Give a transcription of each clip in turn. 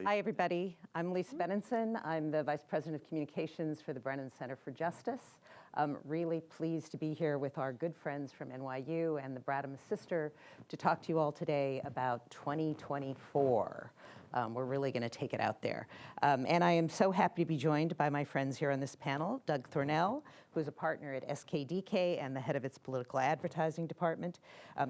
Hi, everybody. I'm Lisa Benenson. I'm the Vice President of Communications for the Brennan Center for Justice. I'm really pleased to be here with our good friends from NYU and the Brademas Center to talk to you all today about 2024. We're really going to take it out there. And I am so happy to be joined by my friends here on this panel, Doug Thornell, who is a partner at SKDK and the head of its political advertising department.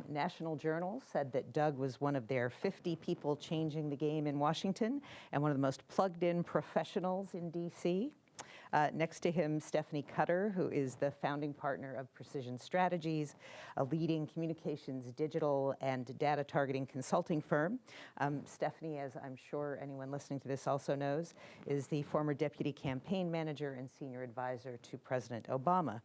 National Journal said that Doug was one of their 50 people changing the game in Washington and one of the most plugged-in professionals in DC. Next to him, Stephanie Cutter, who is the founding partner of Precision Strategies, a leading communications, digital, and data targeting consulting firm. Stephanie, as I'm sure anyone listening to this also knows, is the former deputy campaign manager and senior advisor to President Obama.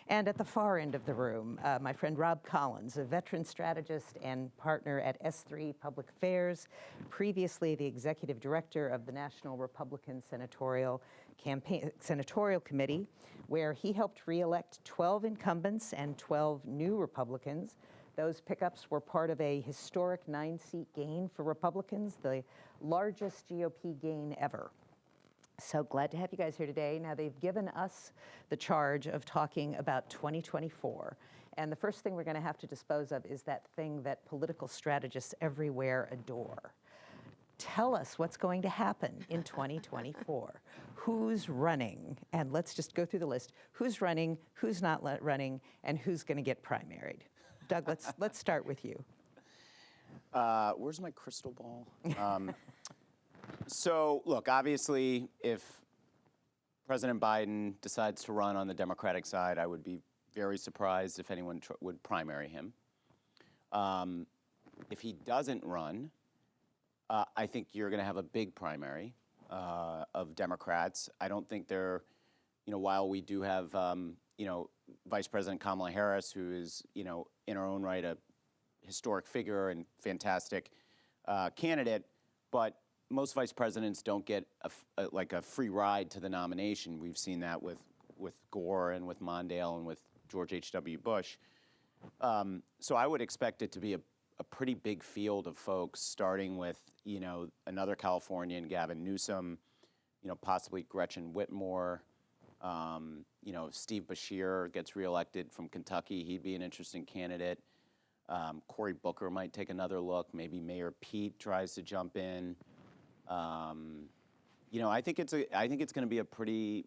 And at the far end of the room, my friend Rob Collins, a veteran strategist and partner at S3 Public Affairs, previously the executive director of the National Republican Senatorial Committee, where he helped re-elect 12 incumbents and 12 new Republicans. Those pickups were part of a historic 9-seat gain for Republicans, the largest GOP gain ever. So glad to have you guys here today. Now, they've given us the charge of talking about 2024. And the first thing we're going to have to dispose of is that thing that political strategists everywhere adore. Tell us what's going to happen in 2024. Who's running? And let's just go through the list. Who's running, who's not running, and who's going to get primaried? Doug, let's start with you. Where's my crystal ball? So, look, obviously, if President Biden decides to run on the Democratic side, I would be very surprised if anyone would primary him. If he doesn't run, I think you're going to have a big primary of Democrats. I don't think they're, while we do have, Vice President Kamala Harris, who is, in her own right, a historic figure and fantastic candidate, but most vice presidents don't get a free ride to the nomination. We've seen that with Gore and with Mondale and with George H.W. Bush. So I would expect it to be a pretty big field of folks, starting with, another Californian, Gavin Newsom, possibly Gretchen Whitmore. Steve Beshear gets reelected from Kentucky. He'd be an interesting candidate. Cory Booker might take another look. Maybe Mayor Pete tries to jump in. I think it's going to be a pretty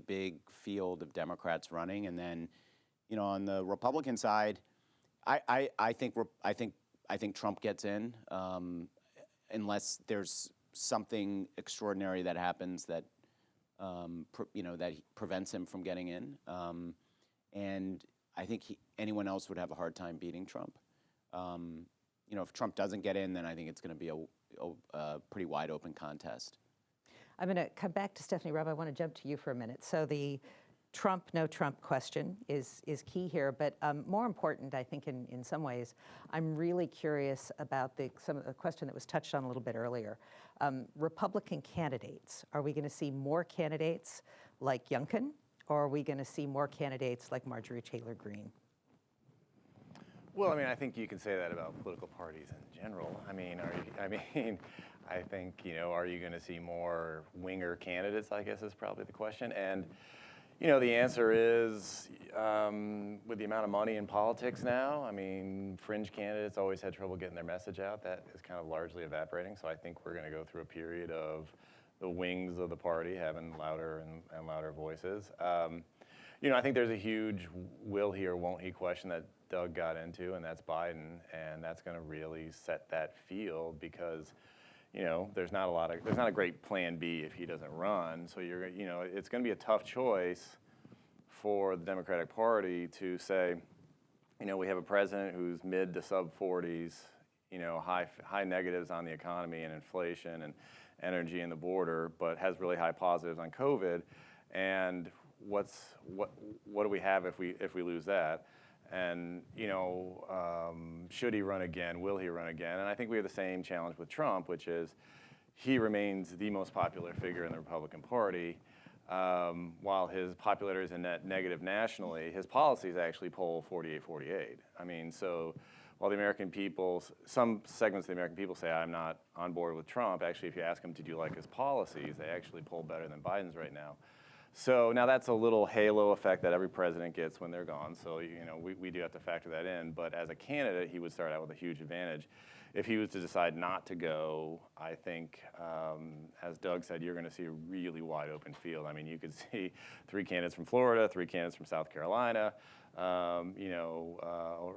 big field of Democrats running, and then, on the Republican side, I think Trump gets in, unless there's something extraordinary that happens that that prevents him from getting in, and I think anyone else would have a hard time beating Trump. If Trump doesn't get in, then I think it's going to be a pretty wide open contest. I'm going to come back to Stephanie. Rob, I want to jump to you for a minute. So the Trump, no Trump question is key here, but more important, I think, in some ways, I'm really curious about some of the question that was touched on a little bit earlier. Republican candidates, are we going to see more candidates like Youngkin, or are we going to see more candidates like Marjorie Taylor Greene? Well, I think you can say that about political parties in general. I think, are you going to see more winger candidates, I guess is probably the question. And, the answer is, with the amount of money in politics now, fringe candidates always had trouble getting their message out. That is kind of largely evaporating. So I think we're going to go through a period of the wings of the party having louder and louder voices. I think there's a huge will he or won't he question that Doug got into, and that's Biden, and that's going to really set that field because, there's not a great plan B if he doesn't run. So it's going to be a tough choice for the Democratic Party to say, we have a president who's mid to sub 40s, high negatives on the economy and inflation and energy and the border, but has really high positives on COVID, and what do we have if we lose that? And should he run again? Will he run again? And I think we have the same challenge with Trump, which is he remains the most popular figure in the Republican Party. While his popularity is a net negative nationally, his policies actually poll 48-48. So while the American people, some segments of the American people say, I'm not on board with Trump, actually, if you ask them, did you like his policies, they actually poll better than Biden's right now. So now that's a little halo effect that every president gets when they're gone. So, you know, we do have to factor that in. But as a candidate, he would start out with a huge advantage. If he was to decide not to go, I think, as Doug said, you're going to see a really wide open field. I mean, you could see 3 candidates from Florida, 3 candidates from South Carolina, you know,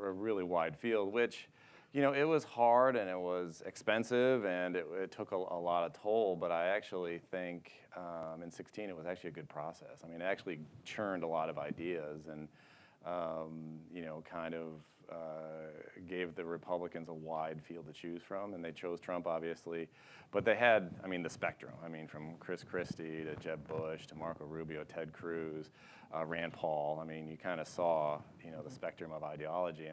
a really wide field, which, you know, it was hard and it was expensive and it took a lot of toll, but I actually think in 2016 it was actually a good process. I mean, it actually churned a lot of ideas and, you know, kind of gave the Republicans a wide field to choose from, and they chose Trump, obviously. But they had, I mean, the spectrum. I mean, from Chris Christie to Jeb Bush to Marco Rubio, Ted Cruz, Rand Paul. I mean, you kind of saw, you know, the spectrum of ideology.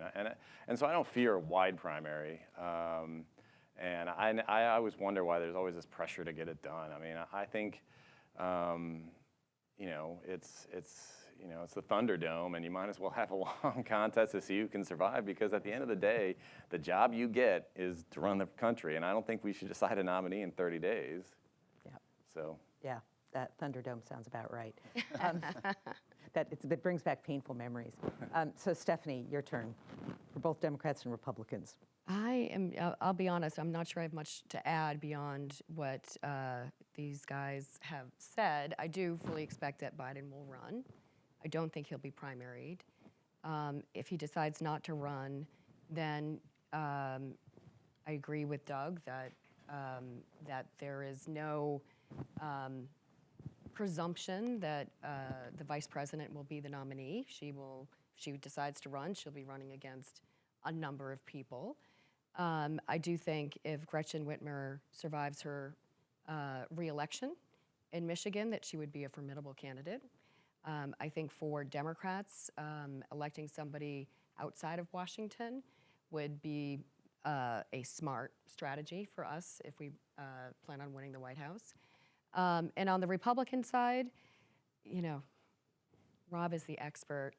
And so I don't fear a wide primary. And I always wonder why there's always this pressure to get it done. I mean, I think, you know, it's you know, it's the Thunderdome, and you might as well have a long contest to see who can survive, because at the end of the day, the job you get is to run the country, and I don't think we should decide a nominee in 30 days. Yeah. So. Yeah, that Thunderdome sounds about right. That brings back painful memories. So Stephanie, your turn, for both Democrats and Republicans. I'll be honest, I'm not sure I have much to add beyond what these guys have said. I do fully expect that Biden will run. I don't think he'll be primaried. If he decides not to run, then I agree with Doug that there is no presumption that the vice president will be the nominee. If she decides to run, she'll be running against a number of people. I do think if Gretchen Whitmer survives her re-election in Michigan, that she would be a formidable candidate. I think for Democrats, electing somebody outside of Washington would be a smart strategy for us if we plan on winning the White House. And on the Republican side, you know, Rob is the expert.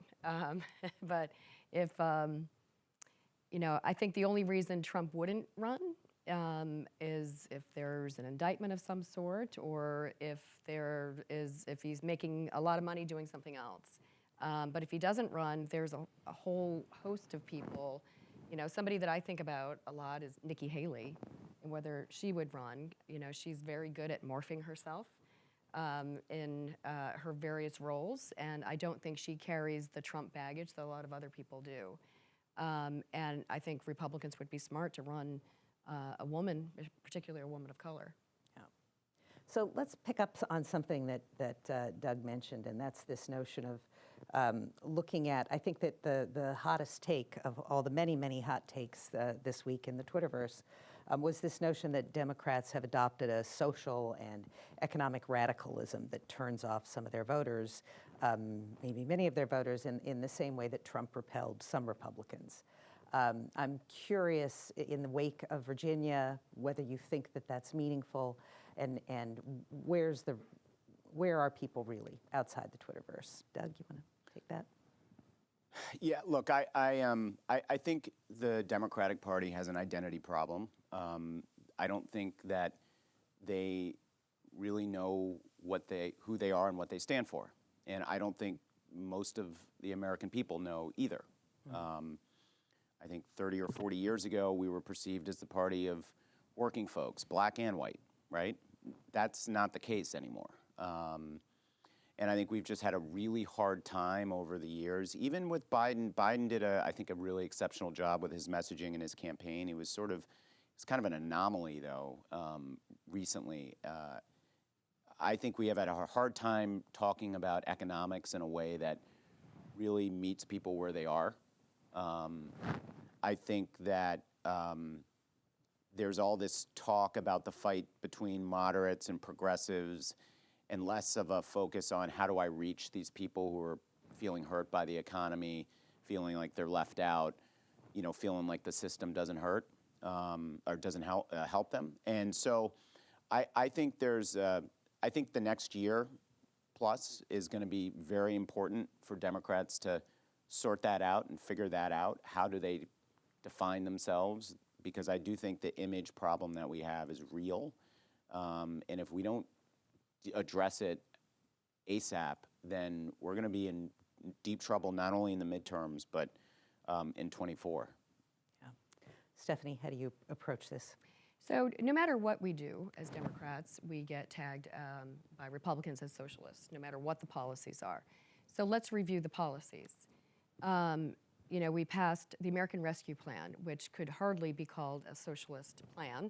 But if, you know, I think the only reason Trump wouldn't run is if there's an indictment of some sort, or if he's making a lot of money doing something else. But if he doesn't run, there's a whole host of people. You know, somebody that I think about a lot is Nikki Haley, and whether she would run. You know, she's very good at morphing herself in her various roles, and I don't think she carries the Trump baggage that a lot of other people do. And I think Republicans would be smart to run a woman, particularly a woman of color. Yeah. So let's pick up on something that Doug mentioned, and that's this notion of looking at, I think that the hottest take of all the many, many hot takes this week in the Twitterverse was this notion that Democrats have adopted a social and economic radicalism that turns off some of their voters, maybe many of their voters, in the same way that Trump repelled some Republicans. I'm curious, in the wake of Virginia, whether you think that that's meaningful, and where are people really outside the Twitterverse? Doug, you want to take that? Yeah, look, I think the Democratic Party has an identity problem. I don't think that they really know who they are and what they stand for. And I don't think most of the American people know either. I think 30 or 40 years ago, we were perceived as the party of working folks, black and white, right? That's not the case anymore. And I think we've just had a really hard time over the years. Even with Biden, Biden did, I think, a really exceptional job with his messaging and his campaign. He was it's kind of an anomaly, though, recently. I think we have had a hard time talking about economics in a way that really meets people where they are. I think that there's all this talk about the fight between moderates and progressives, and less of a focus on how do I reach these people who are feeling hurt by the economy, feeling like they're left out, you know, feeling like the system doesn't hurt or doesn't help them. And so I think I think the next year plus is going to be very important for Democrats to sort that out and figure that out. How do they define themselves, because I do think the image problem that we have is real. And if we don't address it ASAP, then we're going to be in deep trouble, not only in the midterms, but in 24. Yeah. Stephanie, how do you approach this? So no matter what we do as Democrats, we get tagged by Republicans as socialists, no matter what the policies are. So let's review the policies. You know, we passed the American Rescue Plan, which could hardly be called a socialist plan.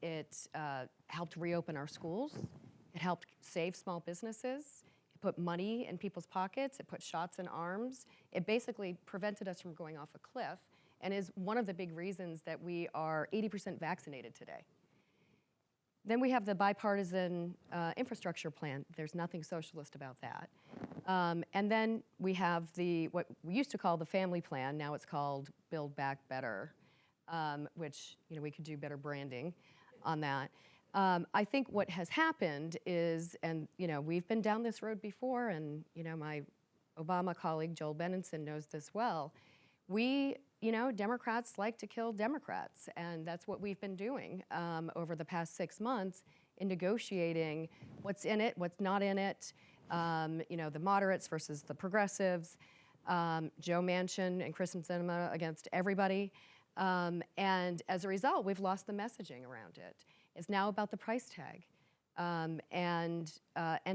It helped reopen our schools. It helped save small businesses. It put money in people's pockets. It put shots in arms. It basically prevented us from going off a cliff, and is one of the big reasons that we are 80% vaccinated today. Then we have the bipartisan infrastructure plan. There's nothing socialist about that. And then we have what we used to call the family plan. Now it's called Build Back Better, which, you know, we could do better branding on that. I think what has happened is, and you know, we've been down this road before, and you know, my Obama colleague Joel Benenson knows this well. You know, Democrats like to kill Democrats, and that's what we've been doing over the past 6 months in negotiating what's in it, what's not in it, you know, the moderates versus the progressives, Joe Manchin and Kristen Sinema against everybody. And as a result, we've lost the messaging around it. It's now about the price tag and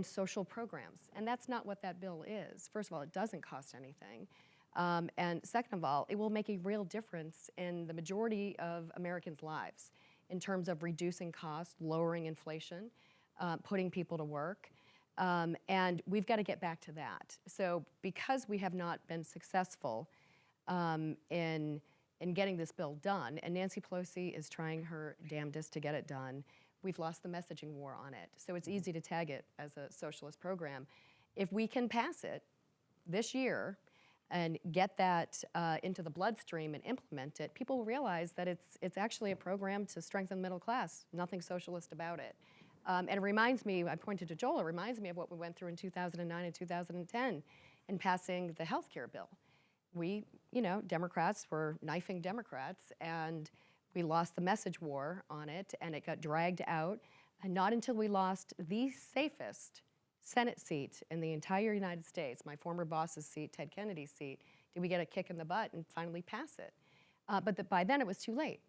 social programs, and that's not what that bill is. First of all, it doesn't cost anything. And second of all, it will make a real difference in the majority of Americans' lives in terms of reducing costs, lowering inflation, putting people to work. And we've got to get back to that. So because we have not been successful in getting this bill done, and Nancy Pelosi is trying her damnedest to get it done, we've lost the messaging war on it. So it's easy to tag it as a socialist program. If we can pass it this year, and get that into the bloodstream and implement it, people will realize that it's actually a program to strengthen the middle class. Nothing socialist about it. And it reminds me, I pointed to Joel, it reminds me of what we went through in 2009 and 2010 in passing the health care bill. We, you know, Democrats were knifing Democrats, and we lost the message war on it, and it got dragged out. And not until we lost the safest Senate seat in the entire United States, my former boss's seat, Ted Kennedy's seat, did we get a kick in the butt and finally pass it. But by then it was too late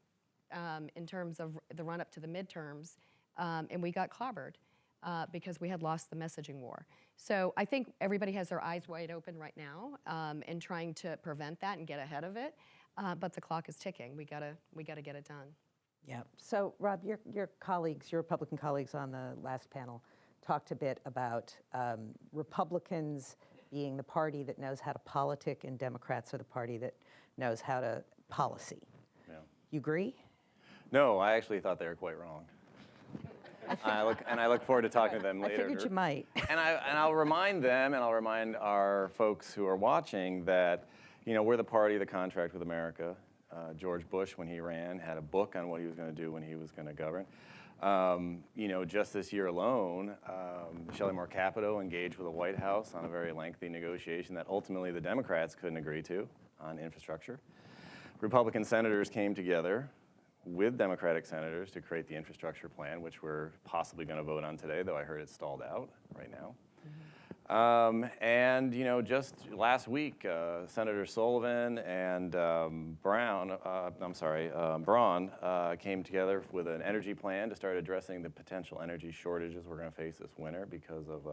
in terms of the run-up to the midterms, and we got clobbered because we had lost the messaging war. So I think everybody has their eyes wide open right now in trying to prevent that and get ahead of it, but the clock is ticking. We gotta get it done. Yeah. So Rob, your colleagues, your Republican colleagues on the last panel talked a bit about Republicans being the party that knows how to politic, and Democrats are the party that knows how to policy. Yeah. You agree? No, I actually thought they were quite wrong. I look forward to talking to them later. I figured you might. And I'll remind them, and I'll remind our folks who are watching that, you know, we're the party of the contract with America. George Bush, when he ran, had a book on what he was going to do when he was going to govern. You know, just this year alone, Shelley Moore Capito engaged with the White House on a very lengthy negotiation that ultimately the Democrats couldn't agree to on infrastructure. Republican senators came together with Democratic senators to create the infrastructure plan, which we're possibly going to vote on today, though I heard it's stalled out right now. And, you know, just last week, Senator Sullivan and Braun came together with an energy plan to start addressing the potential energy shortages we're going to face this winter because of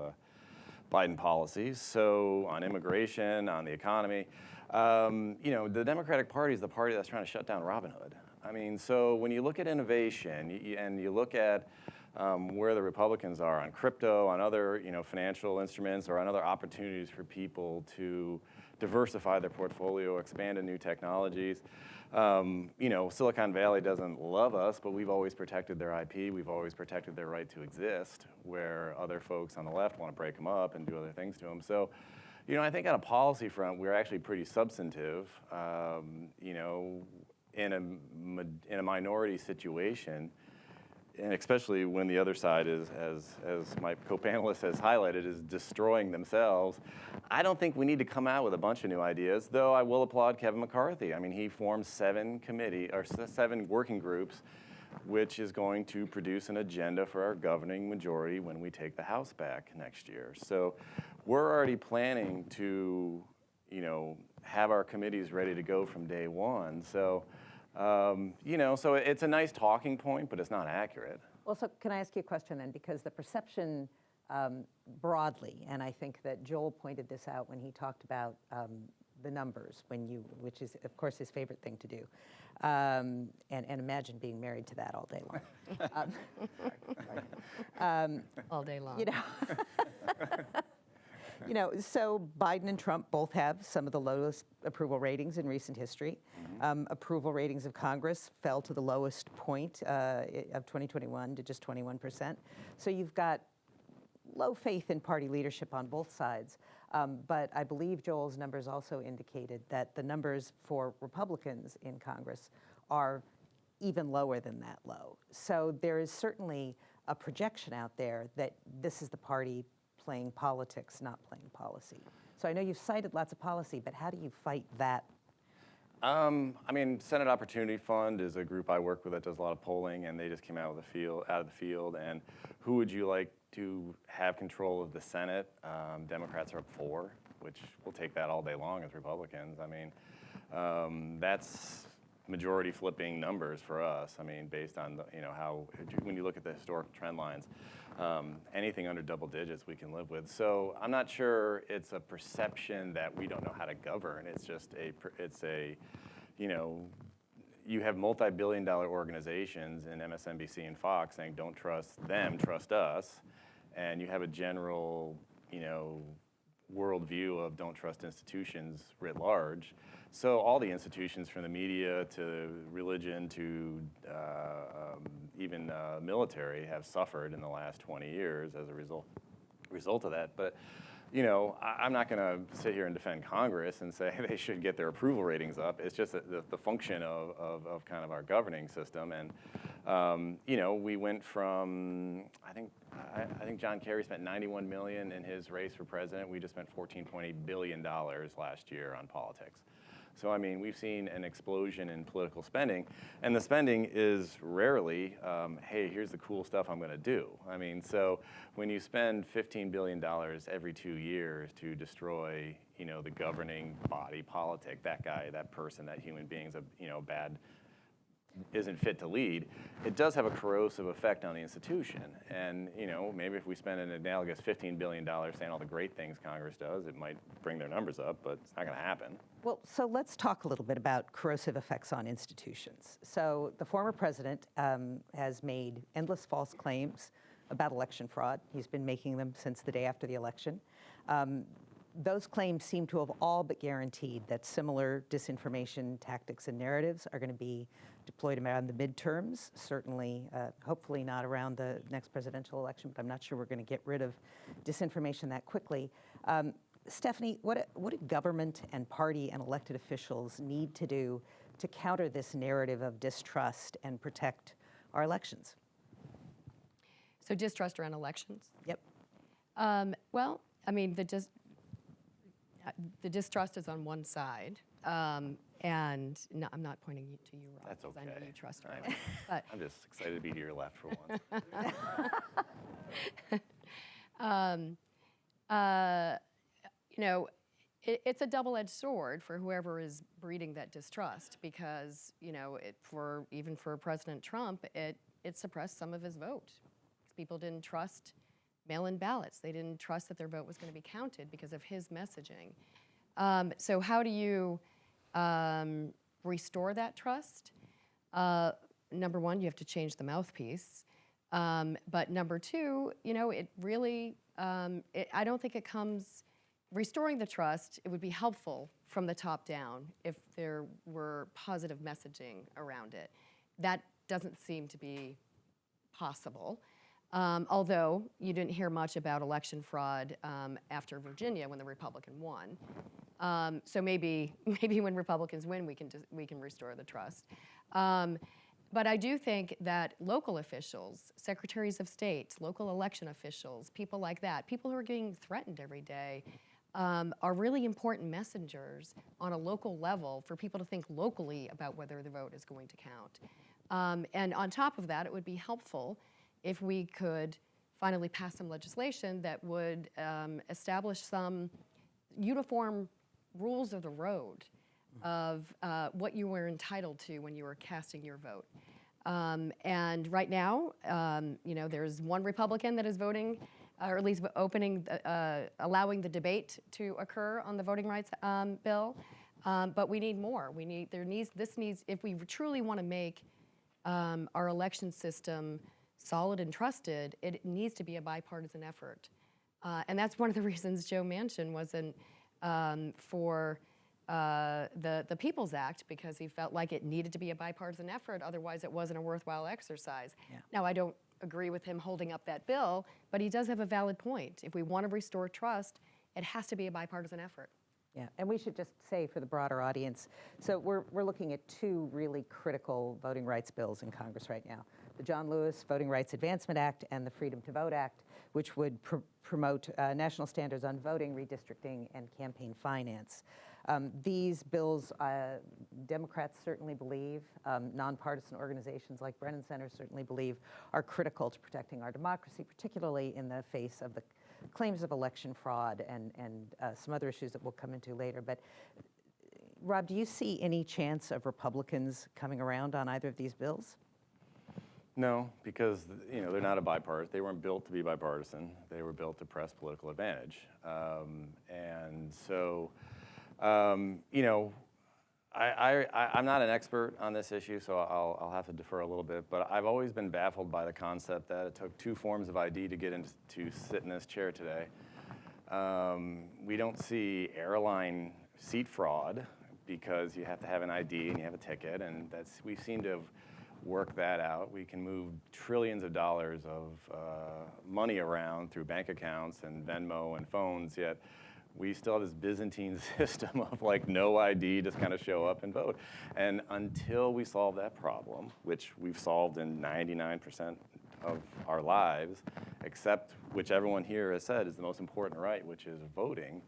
Biden policies. So on immigration, on the economy, you know, the Democratic Party is the party that's trying to shut down Robin Hood. I mean, so when you look at innovation and you look at where the Republicans are on crypto, on other, you know, financial instruments, or on other opportunities for people to diversify their portfolio, expand to new technologies. You know, Silicon Valley doesn't love us, but we've always protected their IP. We've always protected their right to exist, where other folks on the left want to break them up and do other things to them. So, you know, I think on a policy front, we're actually pretty substantive. You know, in a minority situation, and especially when the other side is, as my co-panelist has highlighted, is destroying themselves. I don't think we need to come out with a bunch of new ideas, though I will applaud Kevin McCarthy. I mean, he formed 7 working groups, which is going to produce an agenda for our governing majority when we take the House back next year. So we're already planning to, have our committees ready to go from day one. So, so it's a nice talking point, but it's not accurate. Well, so can I ask you a question then? Because the perception broadly, and I think that Joel pointed this out when he talked about the numbers, which is, of course, his favorite thing to do. And imagine being married to that all day long. All day long. So Biden and Trump both have some of the lowest approval ratings in recent history. Approval ratings of Congress fell to the lowest point of 2021 to just 21%. So you've got low faith in party leadership on both sides. But I believe Joel's numbers also indicated that the numbers for Republicans in Congress are even lower than that low. So there is certainly a projection out there that this is the party playing politics, not playing policy. So I know you've cited lots of policy, but how do you fight that? Senate Opportunity Fund is a group I work with that does a lot of polling, and they just came out of the field. And who would you like to have control of the Senate? Democrats are up 4, which we'll take that all day long as Republicans. That's majority flipping numbers for us. Based on how when you look at the historical trend lines, anything under double digits we can live with. So I'm not sure it's a perception that we don't know how to govern. It's just you have multi-billion-dollar organizations in MSNBC and Fox saying don't trust them, trust us, and you have a general worldview of don't trust institutions writ large. So all the institutions, from the media to religion to even military, have suffered in the last 20 years as a result of that. But I'm not going to sit here and defend Congress and say they should get their approval ratings up. It's just the function of kind of our governing system. And we went from I think John Kerry spent $91 million in his race for president. We just spent $14.8 billion last year on politics. So we've seen an explosion in political spending, and the spending is rarely, hey, here's the cool stuff I'm going to do. So when you spend $15 billion every 2 years to destroy, the governing body politic, that guy, that person, that human being's isn't fit to lead, it does have a corrosive effect on the institution. And maybe if we spend an analogous $15 billion saying all the great things Congress does, it might bring their numbers up, but it's not going to happen. Well, so let's talk a little bit about corrosive effects on institutions. So the former president has made endless false claims about election fraud. He's been making them since the day after the election. Those claims seem to have all but guaranteed that similar disinformation tactics and narratives are going to be deployed around the midterms, certainly, hopefully not around the next presidential election, but I'm not sure we're going to get rid of disinformation that quickly. Stephanie, what do government and party and elected officials need to do to counter this narrative of distrust and protect our elections? So distrust around elections? Yep. The distrust is on one side, and no, I'm not pointing to you, Rob. That's okay. I know you trust her. But I'm just excited to be to your left for once. It's a double-edged sword for whoever is breeding that distrust, because even for President Trump, it suppressed some of his vote. People didn't trust mail-in ballots. They didn't trust that their vote was going to be counted because of his messaging. So how do you restore that trust? Number one, you have to change the mouthpiece. But number two, it really, I don't think it comes, restoring the trust, it would be helpful from the top down if there were positive messaging around it. That doesn't seem to be possible. Although you didn't hear much about election fraud after Virginia when the Republican won. So maybe when Republicans win, we can restore the trust. But I do think that local officials, secretaries of state, local election officials, people like that, people who are getting threatened every day, are really important messengers on a local level for people to think locally about whether the vote is going to count. And on top of that, it would be helpful if we could finally pass some legislation that would establish some uniform rules of the road of what you were entitled to when you were casting your vote. And right now, there's one Republican that is voting, or at least allowing the debate to occur on the voting rights bill. But we need more. If we truly want to make our election system solid and trusted, it needs to be a bipartisan effort. And that's one of the reasons Joe Manchin wasn't for the People's Act, because he felt like it needed to be a bipartisan effort, otherwise it wasn't a worthwhile exercise. Yeah. Now, I don't agree with him holding up that bill, but he does have a valid point. If we want to restore trust, it has to be a bipartisan effort. Yeah, and we should just say for the broader audience, so we're looking at two really critical voting rights bills in Congress right now. The John Lewis Voting Rights Advancement Act and the Freedom to Vote Act, which would promote national standards on voting, redistricting, and campaign finance. These bills, Democrats certainly believe, nonpartisan organizations like Brennan Center certainly believe, are critical to protecting our democracy, particularly in the face of the claims of election fraud and some other issues that we'll come into later. But Rob, do you see any chance of Republicans coming around on either of these bills? No, because they're not they weren't built to be bipartisan. They were built to press political advantage, and so. I'm not an expert on this issue, so I'll have to defer a little bit, but I've always been baffled by the concept that it took two forms of ID to sit in this chair today. We don't see airline seat fraud because you have to have an ID and you have a ticket, and we seem to have worked that out. We can move trillions of dollars of money around through bank accounts and Venmo and phones, yet we still have this Byzantine system of no ID, just kind of show up and vote. And until we solve that problem, which we've solved in 99% of our lives, except which everyone here has said is the most important right, which is voting,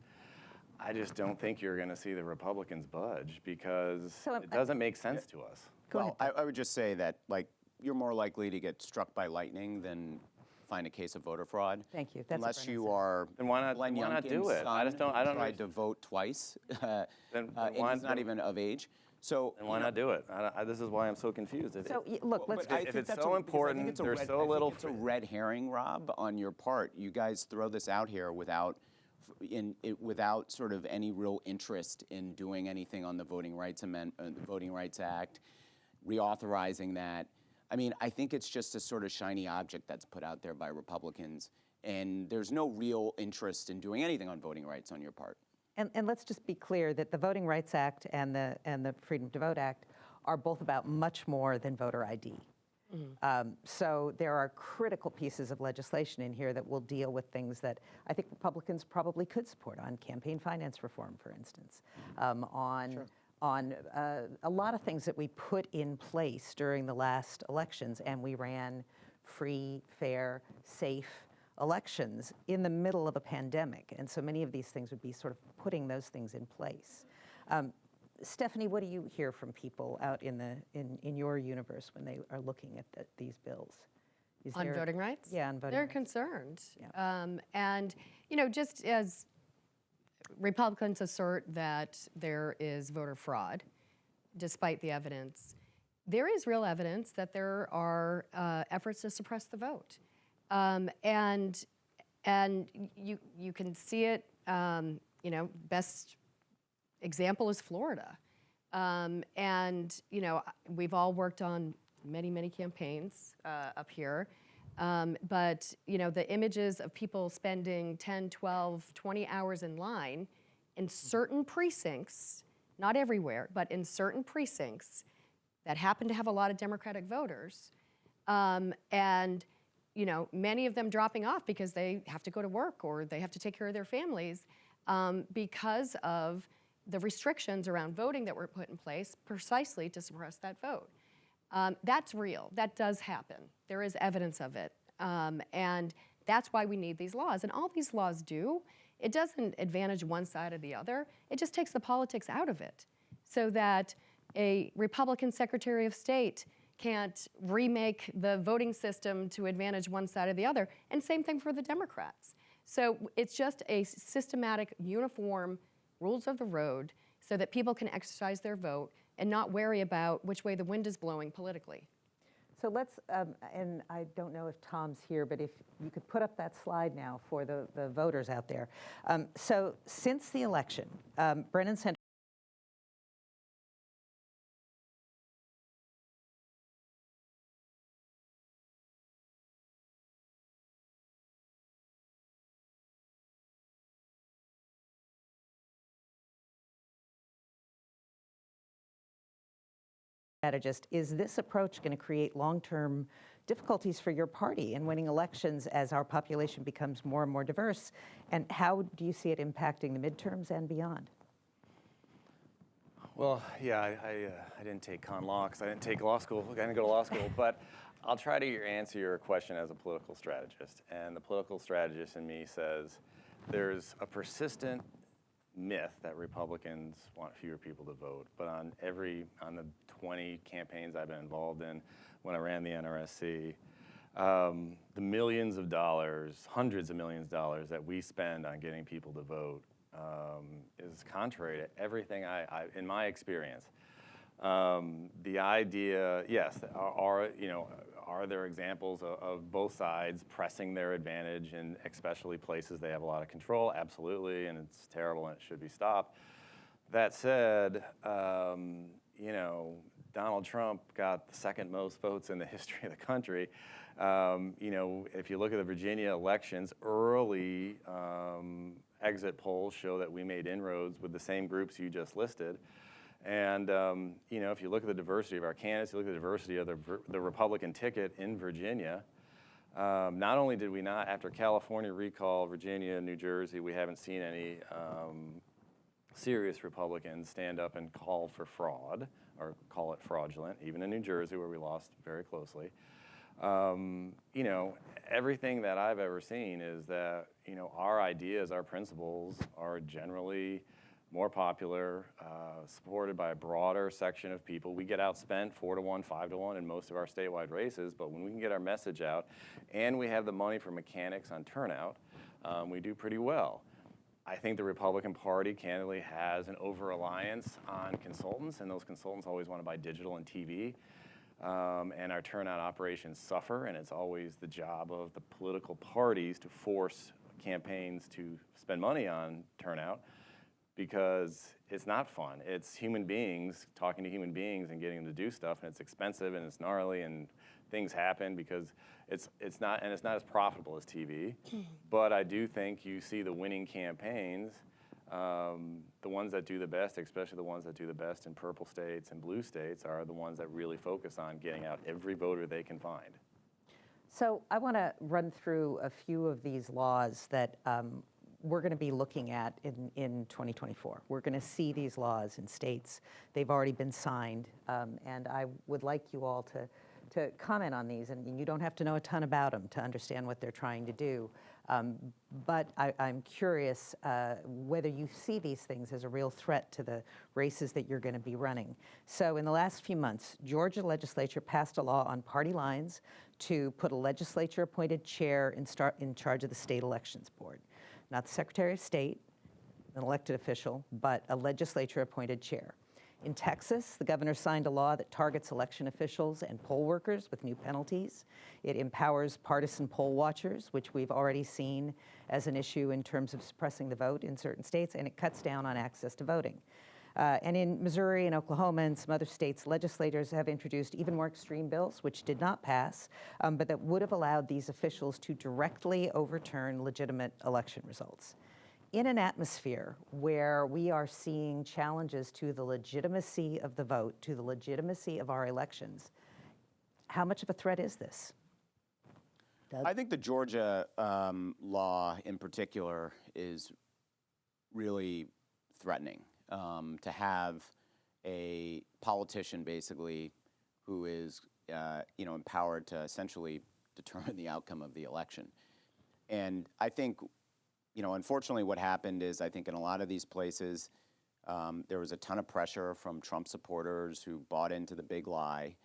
I just don't think you're going to see the Republicans budge, because it doesn't make sense to us. Well, I would just say that you're more likely to get struck by lightning than find a case of voter fraud. Thank you. That's unless you are then why not do it? I don't tried to vote twice. Then and he's not even of age. So why not do it? This is why I'm so confused. So look, let's. If it's so important, there's so little. It's a red herring, Rob, on your part. You guys throw this out here without sort of any real interest in doing anything on the Voting Rights Act, reauthorizing that. I mean, I think it's just a sort of shiny object that's put out there by Republicans, and there's no real interest in doing anything on voting rights on your part. And let's just be clear that the Voting Rights Act and the Freedom to Vote Act are both about much more than voter ID. Mm-hmm. So there are critical pieces of legislation in here that will deal with things that I think Republicans probably could support, on campaign finance reform, for instance, on a lot of things that we put in place during the last elections, and we ran free, fair, safe elections in the middle of a pandemic. And so many of these things would be sort of putting those things in place. Stephanie, what do you hear from people out in your universe when they are looking at these bills? On voting rights? Yeah, on voting They're rights. concerned. Yeah. And, just as Republicans assert that there is voter fraud, despite the evidence, there is real evidence that there are efforts to suppress the vote. And you can see it, best example is Florida. And, we've all worked on many, many campaigns up here. But, the images of people spending 10, 12, 20 hours in line in certain precincts, not everywhere, but in certain precincts that happen to have a lot of Democratic voters, and many of them dropping off because they have to go to work or they have to take care of their families because of the restrictions around voting that were put in place precisely to suppress that vote. That's real. That does happen. There is evidence of it. And that's why we need these laws. And all these laws do, it doesn't advantage one side or the other. It just takes the politics out of it so that a Republican Secretary of State can't remake the voting system to advantage one side or the other. And same thing for the Democrats. So it's just a systematic, uniform rules of the road so that people can exercise their vote and not worry about which way the wind is blowing politically. So let's, and I don't know if Tom's here, but if you could put up that slide now for the voters out there. So since the election, Brennan Center strategist, is this approach going to create long-term difficulties for your party in winning elections as our population becomes more and more diverse? And how do you see it impacting the midterms and beyond? Well, yeah, I didn't take con law because I didn't take law school. I didn't go to law school, but I'll try to answer your question as a political strategist. And the political strategist in me says there's a persistent myth that Republicans want fewer people to vote, but on the 20 campaigns I've been involved in, when I ran the NRSC, the millions of dollars, hundreds of millions of dollars that we spend on getting people to vote is contrary to everything in my experience. The idea, yes, are there examples of both sides pressing their advantage in especially places they have a lot of control? Absolutely, and it's terrible and it should be stopped. That said, Donald Trump got the second most votes in the history of the country. If you look at the Virginia elections, early exit polls show that we made inroads with the same groups you just listed. And if you look at the diversity of our candidates, you look at the diversity of the Republican ticket in Virginia, not only did we not, after California recall, Virginia and New Jersey, we haven't seen any serious Republicans stand up and call for fraud or call it fraudulent, even in New Jersey where we lost very closely. Everything that I've ever seen is that, our ideas, our principles are generally more popular, supported by a broader section of people. We get outspent 4-1, 5-1 in most of our statewide races, but when we can get our message out and we have the money for mechanics on turnout, we do pretty well. I think the Republican Party candidly has an over-reliance on consultants, and those consultants always want to buy digital and TV. And our turnout operations suffer, and it's always the job of the political parties to force campaigns to spend money on turnout, because it's not fun. It's human beings talking to human beings and getting them to do stuff, and it's expensive and it's gnarly and things happen because it's not as profitable as TV. But I do think you see the winning campaigns, the ones that do the best, especially the ones that do the best in purple states and blue states, are the ones that really focus on getting out every voter they can find. So I want to run through a few of these laws that we're going to be looking at in 2024. We're going to see these laws in states. They've already been signed, and I would like you all to comment on these. And you don't have to know a ton about them to understand what they're trying to do. But I'm curious whether you see these things as a real threat to the races that you're going to be running. So in the last few months, Georgia legislature passed a law on party lines to put a legislature-appointed chair in charge of the state elections board. Not the Secretary of State, an elected official, but a legislature-appointed chair. In Texas, the governor signed a law that targets election officials and poll workers with new penalties. It empowers partisan poll watchers, which we've already seen as an issue in terms of suppressing the vote in certain states, and it cuts down on access to voting. And in Missouri and Oklahoma and some other states, legislators have introduced even more extreme bills, which did not pass, but that would have allowed these officials to directly overturn legitimate election results. In an atmosphere where we are seeing challenges to the legitimacy of the vote, to the legitimacy of our elections, how much of a threat is this? Doug? I think the Georgia law in particular is really threatening. To have a politician basically who is empowered to essentially determine the outcome of the election. And I think, unfortunately what happened is I think in a lot of these places, there was a ton of pressure from Trump supporters who bought into the big lie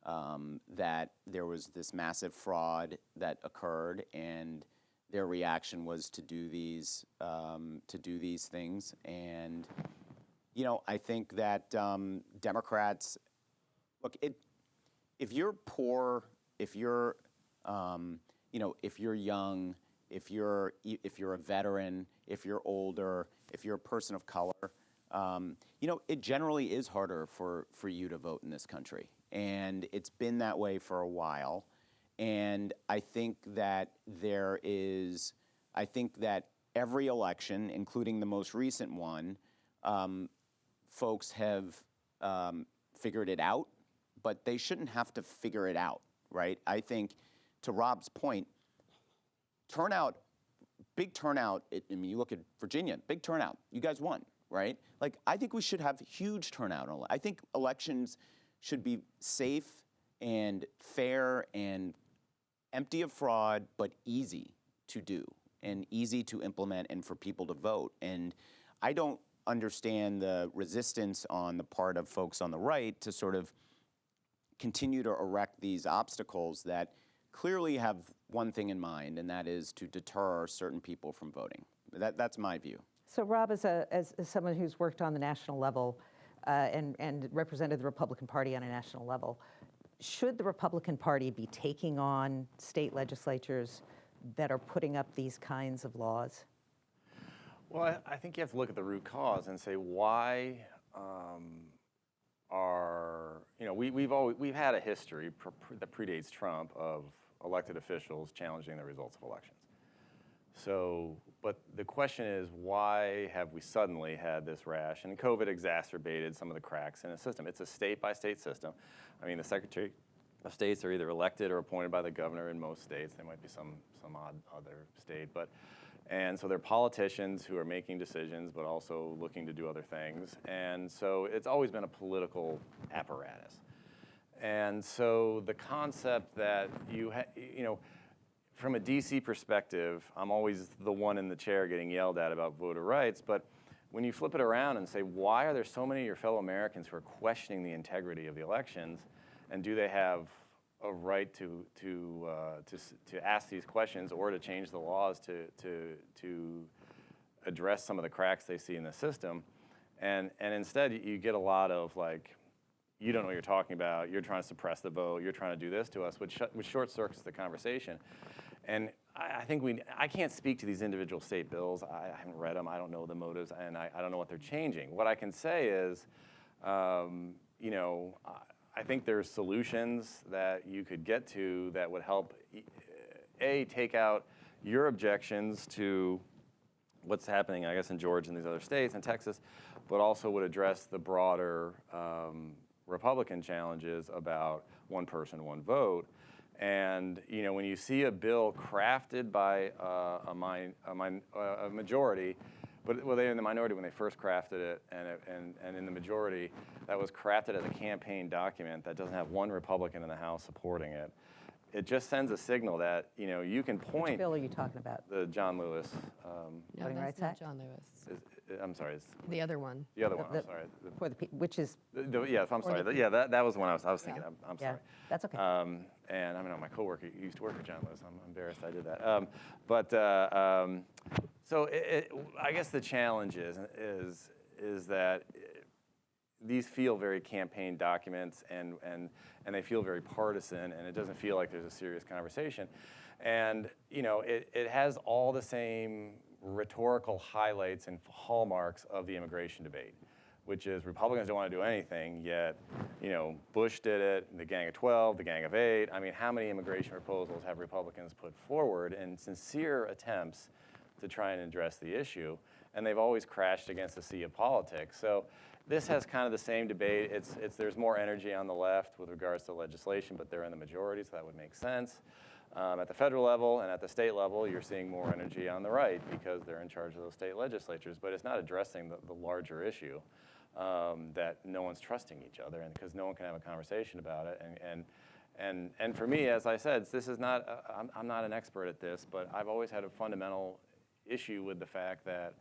that there was this massive fraud that occurred, and their reaction was to do these things. And I think that Democrats look. If you're poor, if you're if you're young, if you're a veteran, if you're older, if you're a person of color, it generally is harder for you to vote in this country. And it's been that way for a while. And I think that every election, including the most recent one, folks have figured it out, but they shouldn't have to figure it out, right? I think, to Rob's point, big turnout, you look at Virginia, big turnout, you guys won, right? Like, I think we should have huge turnout. I think elections should be safe and fair and empty of fraud, but easy to do and easy to implement and for people to vote. And I don't understand the resistance on the part of folks on the right to sort of continue to erect these obstacles that clearly have one thing in mind, and that is to deter certain people from voting. That's my view. So Rob, as someone who's worked on the national level and represented the Republican Party on a national level, should the Republican Party be taking on state legislatures that are putting up these kinds of laws? Well, I think you have to look at the root cause and say why we've had a history that predates Trump of elected officials challenging the results of elections. So, but the question is, why have we suddenly had this rash? And COVID exacerbated some of the cracks in the system. It's a state-by-state system. I mean, the Secretary of States are either elected or appointed by the governor in most states. There might be some odd other state, and so they're politicians who are making decisions, but also looking to do other things. And so it's always been a political apparatus. And so the concept that from a DC perspective, I'm always the one in the chair getting yelled at about voter rights, but when you flip it around and say, why are there so many of your fellow Americans who are questioning the integrity of the elections, and do they have a right to ask these questions or to change the laws to address some of the cracks they see in the system? And instead, you get a lot of like, you don't know what you're talking about, you're trying to suppress the vote, you're trying to do this to us, which short circuits the conversation. And I think I can't speak to these individual state bills. I haven't read them, I don't know the motives, and I don't know what they're changing. What I can say is, I think there's solutions that you could get to that would help, take out your objections to what's happening, I guess, in Georgia and these other states and Texas, but also would address the broader Republican challenges about one person, one vote. And when you see a bill crafted by a majority, but they were in the minority when they first crafted it, and in the majority, that was crafted as a campaign document that doesn't have one Republican in the House supporting it. It just sends a signal that you can point. Which bill are you talking about? The John Lewis. No, Voting that's Rights not Act? John Lewis. I'm sorry. The other one. The other one. I'm sorry. Which is? Yeah, I'm sorry. That was the one I was thinking. Yeah. I'm Yeah, sorry. that's okay. And I mean, my coworker used to work at John Lewis. I'm embarrassed I did that. So I guess the challenge is that these feel very campaign documents and they feel very partisan, and it doesn't feel like there's a serious conversation. And it has all the same rhetorical highlights and hallmarks of the immigration debate, which is Republicans don't want to do anything, yet Bush did it, the Gang of 12, the Gang of 8. I mean, how many immigration proposals have Republicans put forward in sincere attempts to try and address the issue? And they've always crashed against the sea of politics. So this has kind of the same debate. There's more energy on the left with regards to legislation, but they're in the majority, so that would make sense. At the federal level and at the state level, you're seeing more energy on the right because they're in charge of those state legislatures, but it's not addressing the larger issue that no one's trusting each other, and because no one can have a conversation about it. And for me, as I said, this is not, I'm not an expert at this, but I've always had a fundamental issue with the fact that,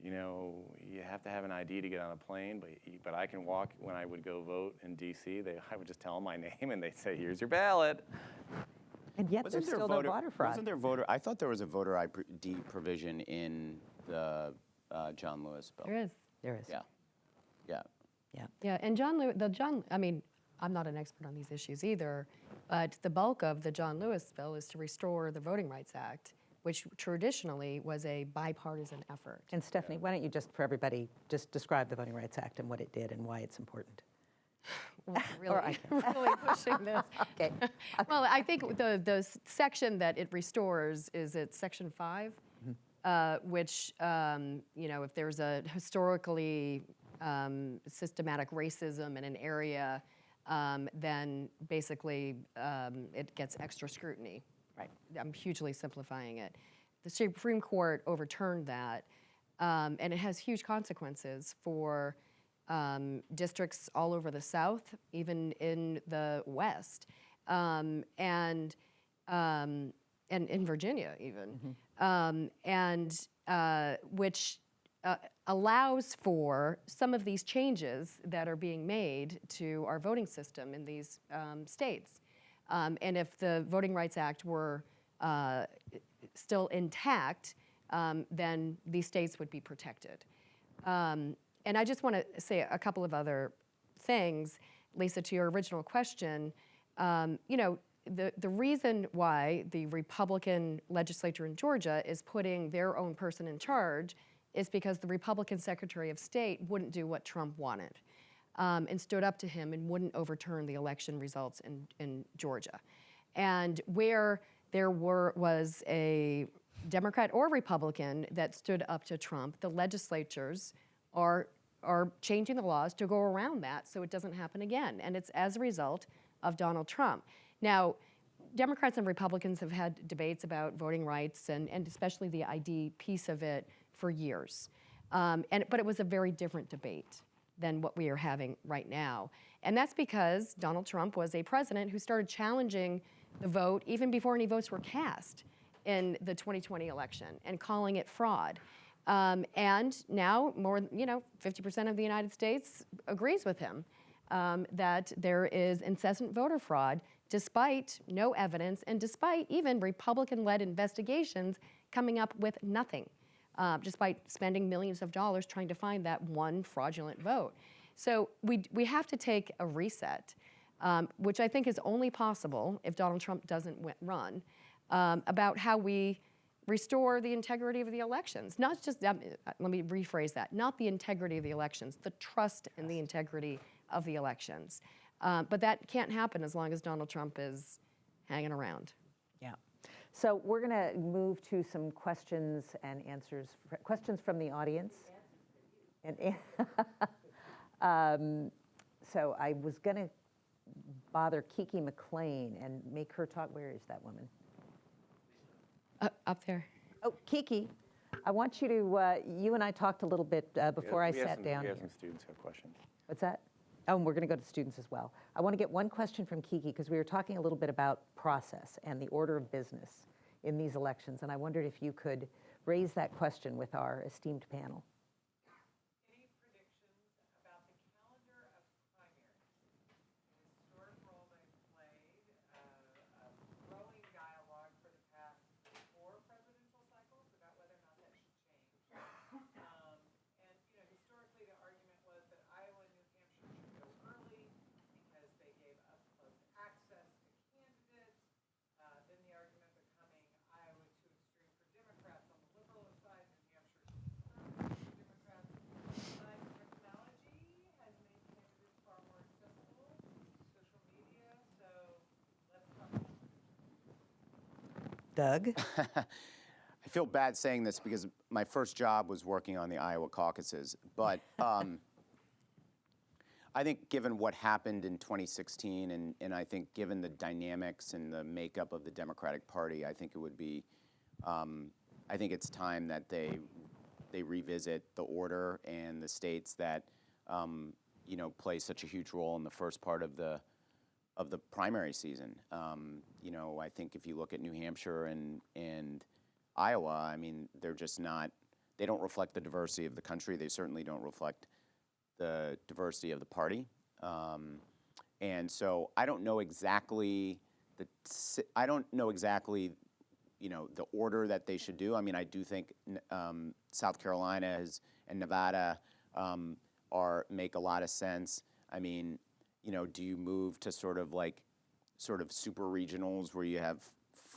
you know, you have to have an ID to get on a plane, but I can walk, when I would go vote in DC, I would just tell them my name and they'd say, here's your ballot. And yet there's still no voter fraud. Wasn't there I thought there was a voter ID provision in the John Lewis bill. There is. There is. Yeah. Yeah. Yeah, and I mean, I'm not an expert on these issues either, but the bulk of the John Lewis bill is to restore the Voting Rights Act, which traditionally was a bipartisan effort. And Stephanie, why don't you just, for everybody, just describe the Voting Rights Act and what it did and why it's important? Really, really pushing this. Okay. Well, I think the section that it restores is at Section 5, which, you know, if there's a historically systematic racism in an area, then basically it gets extra scrutiny. Right. I'm hugely simplifying it. The Supreme Court overturned that, and it has huge consequences for districts all over the South, even in the West, and in Virginia even, which allows for some of these changes that are being made to our voting system in these states. And if the Voting Rights Act were still intact, then these states would be protected. And I just want to say a couple of other things, Lisa, to your original question. You know, the reason why the Republican legislature in Georgia is putting their own person in charge is because the Republican Secretary of State wouldn't do what Trump wanted, and stood up to him and wouldn't overturn the election results in Georgia. And where there was a Democrat or Republican that stood up to Trump, the legislatures are changing the laws to go around that so it doesn't happen again. And it's as a result of Donald Trump. Now, Democrats and Republicans have had debates about voting rights and especially the ID piece of it for years. But it was a very different debate than what we are having right now. And that's because Donald Trump was a president who started challenging the vote even before any votes were cast in the 2020 election and calling it fraud. And now more, 50% of the United States agrees with him that there is incessant voter fraud despite no evidence and despite even Republican-led investigations coming up with nothing, despite spending millions of dollars trying to find that one fraudulent vote. So we have to take a reset, which I think is only possible if Donald Trump doesn't run, about how we restore the integrity of the elections. Not just, let me rephrase that, not the integrity of the elections, the trust in the integrity of the elections. But that can't happen as long as Donald Trump is hanging around. Yeah. So we're going to move to some questions and answers, questions from the audience. And so I was going to bother Kiki McLean and make her talk. Where is that woman? Up there. Oh, Kiki, I want you to, you and I talked a little bit before I sat down We here. have some students who have questions. What's that? Oh, and we're going to go to students as well. I want to get one question from Kiki because we were talking a little bit about process and the order of business in these elections, and I wondered if you could raise that question with our esteemed panel. Any predictions about the calendar of primaries? The historic role they've played, a growing dialogue for the past 4 presidential cycles about whether or not that should change. And historically the argument was that Iowa and New Hampshire should go early because they gave us close access to candidates. Then the argument becoming Iowa too extreme for Democrats on the liberal side, New Hampshire too conservative for Democrats. Technology has made candidates far more accessible, social media, so let's talk about Doug? I feel bad saying this because my first job was working on the Iowa caucuses, but I think given what happened in 2016 and I think given the dynamics and the makeup of the Democratic Party, I think it would be, I think it's time that they revisit the order and the states that play such a huge role in the first part of the primary season. I think if you look at New Hampshire and Iowa, I mean, they're just not, they don't reflect the diversity of the country. They certainly don't reflect the diversity of the party. And so I don't know exactly the order that they should do. I mean, I do think South Carolina and Nevada make a lot of sense. I mean, do you move to sort of super regionals where you have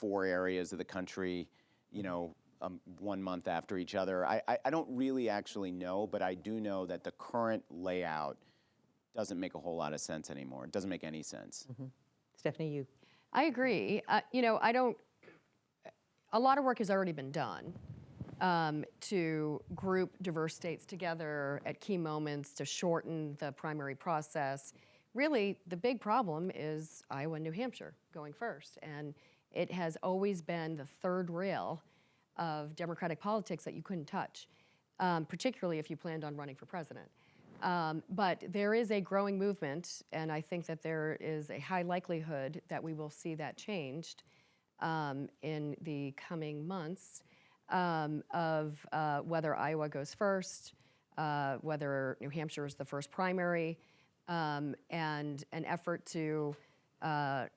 4 areas of the country, 1 month after each other? I don't really actually know, but I do know that the current layout doesn't make a whole lot of sense anymore. It doesn't make any sense. Mm-hmm. Stephanie, you? I agree. A lot of work has already been done to group diverse states together at key moments to shorten the primary process. Really, the big problem is Iowa and New Hampshire going first. And it has always been the third rail of Democratic politics that you couldn't touch, particularly if you planned on running for president. But there is a growing movement, and I think that there is a high likelihood that we will see that changed in the coming months of whether Iowa goes first, whether New Hampshire is the first primary, and an effort to have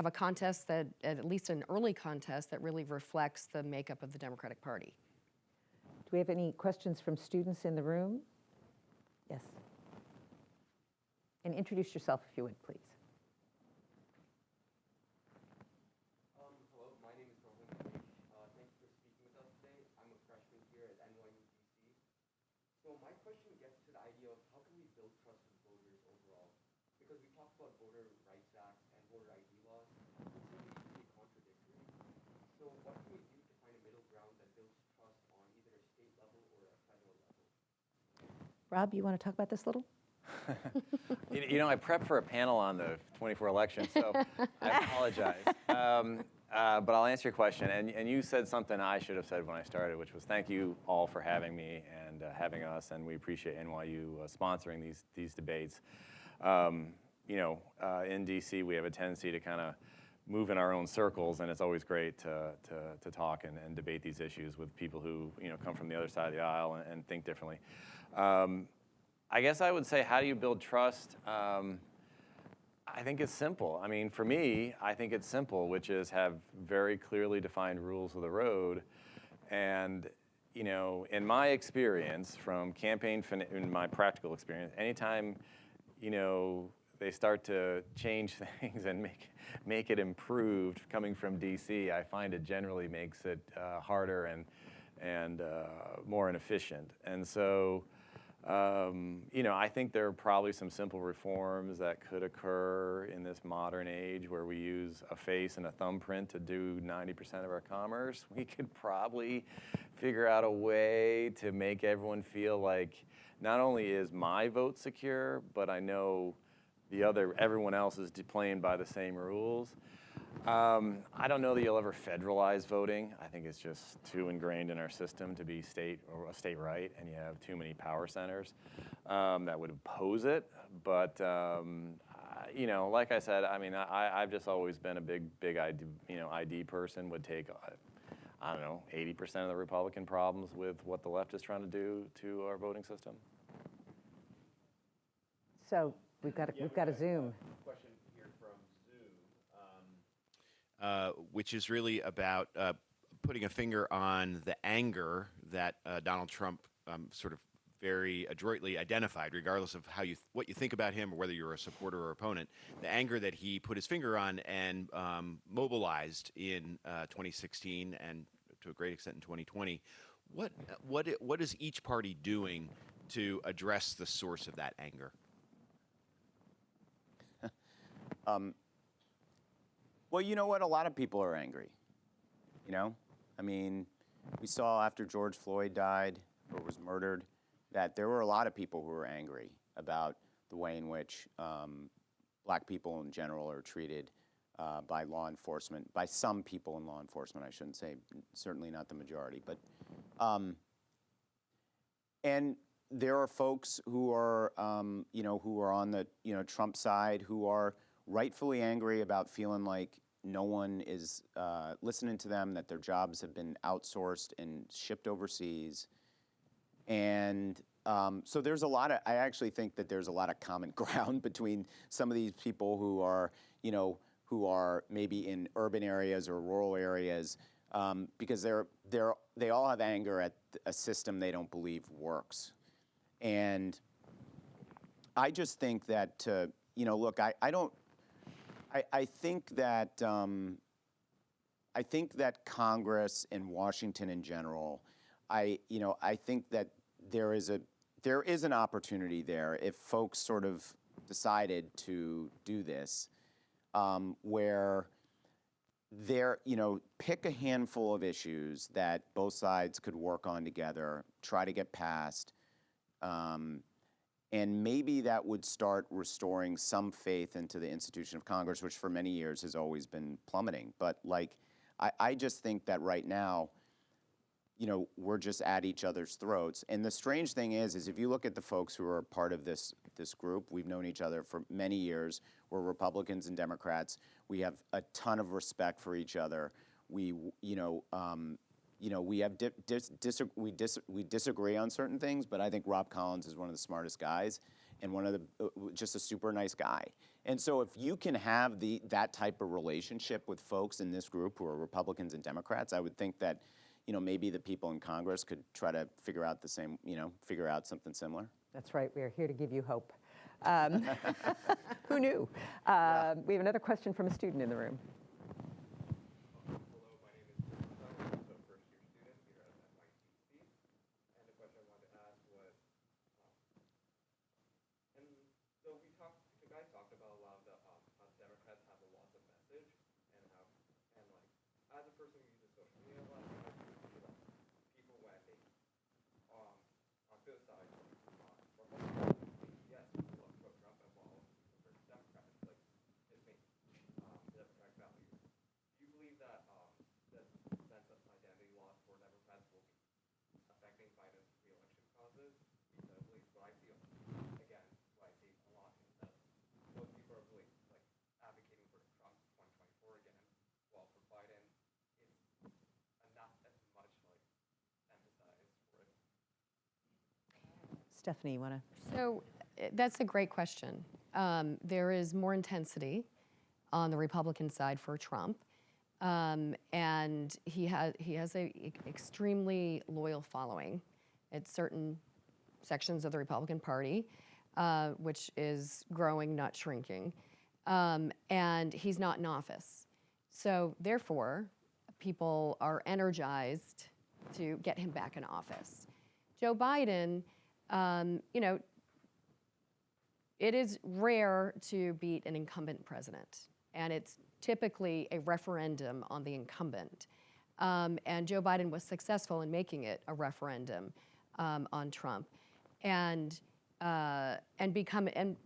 a contest that, at least an early contest, that really reflects the makeup of the Democratic Party. Do we have any questions from students in the room? Yes. And introduce yourself if you would, please. Hello, my name is Rohan. Thanks for speaking with us today. I'm a freshman here at NYU DC. So my question gets to the idea of how can we build trust with voters overall? Because we talked about Voter Rights Act and voter ID laws, which seem to be contradictory. So what can we do to find a middle ground that builds trust on either a state level or a federal level? Rob, you want to talk about this a little? I prepped for a panel on the 24 election, so I apologize. But I'll answer your question. And you said something I should have said when I started, which was thank you all for having me and having us, and we appreciate NYU sponsoring these debates. In DC, we have a tendency to kind of move in our own circles, and it's always great to talk and debate these issues with people who come from the other side of the aisle and think differently. I guess I would say, how do you build trust? I think it's simple. I mean, for me, I think it's simple, which is have very clearly defined rules of the road. And, in my experience from in my practical experience, anytime, they start to change things and make it improved coming from DC, I find it generally makes it harder and more inefficient. And so, I think there are probably some simple reforms that could occur in this modern age where we use a face and a thumbprint to do 90% of our commerce. We could probably figure out a way to make everyone feel like not only is my vote secure, but I know everyone else is playing by the same rules. I don't know that you'll ever federalize voting. I think it's just too ingrained in our system to be a state right, and you have too many power centers that would oppose it. But like I said, I mean, I've just always been a big ID person. Would take 80% of the Republican problems with what the left is trying to do to our voting system. So we've got a Zoom. Question here from Zoom. Which is really about putting a finger on the anger that Donald Trump sort of very adroitly identified, regardless of what you think about him or whether you're a supporter or opponent. The anger that he put his finger on and mobilized in 2016 and to a great extent in 2020. What is each party doing to address the source of that anger? Well, you know what? A lot of people are angry. I mean, we saw after George Floyd died or was murdered that there were a lot of people who were angry about the way in which black people in general are treated by law enforcement, by some people in law enforcement, I shouldn't say, certainly not the majority. But, and there are folks who are, who are on the, Trump side who are rightfully angry about feeling like no one is listening to them, that their jobs have been outsourced and shipped overseas. And so there's I actually think that there's a lot of common ground between some of these people who are, who are maybe in urban areas or rural areas, because they all have anger at a system they don't believe works. And I just think that, look, I think that Congress and Washington in general, I think that there is an opportunity there if folks sort of decided to do this, where pick a handful of issues that both sides could work on together, try to get passed, and maybe that would start restoring some faith into the institution of Congress, which for many years has always been plummeting. But I just think that right now, we're just at each other's throats. And the strange thing is if you look at the folks who are part of this group, we've known each other for many years. We're Republicans and Democrats. We have a ton of respect for each other. We have we disagree on certain things, but I think Rob Collins is one of the smartest guys and just a super nice guy. And so if you can have that type of relationship with folks in this group who are Republicans and Democrats, I would think that maybe the people in Congress could try to figure out something similar. That's right. We are here to give you hope. Who knew? We have another question from a student in the room. Hello, my name is Benenson. I'm a first-year student here at NYCC. And the question I wanted to ask was, so you guys talked about a lot of how Democrats have a loss of message, and as a person who uses social media a lot, people when they on both sides, Republicans, yes, people love pro-Trump, and while for Democrats, it's me, Democratic values. Do you believe that this sense of identity loss for Democrats will be affecting Biden's re-election causes? Because at least what I see, again, what I see a lot is that most people are really advocating for Trump 2024 again, while for Biden, it's not as much emphasized for it. Stephanie, you want to? So that's a great question. There is more intensity on the Republican side for Trump, and he has a extremely loyal following at certain sections of the Republican Party, which is growing, not shrinking, and he's not in office. So therefore, people are energized to get him back in office. Joe Biden, it is rare to beat an incumbent president, and it's typically a referendum on the incumbent. And Joe Biden was successful in making it a referendum on Trump, and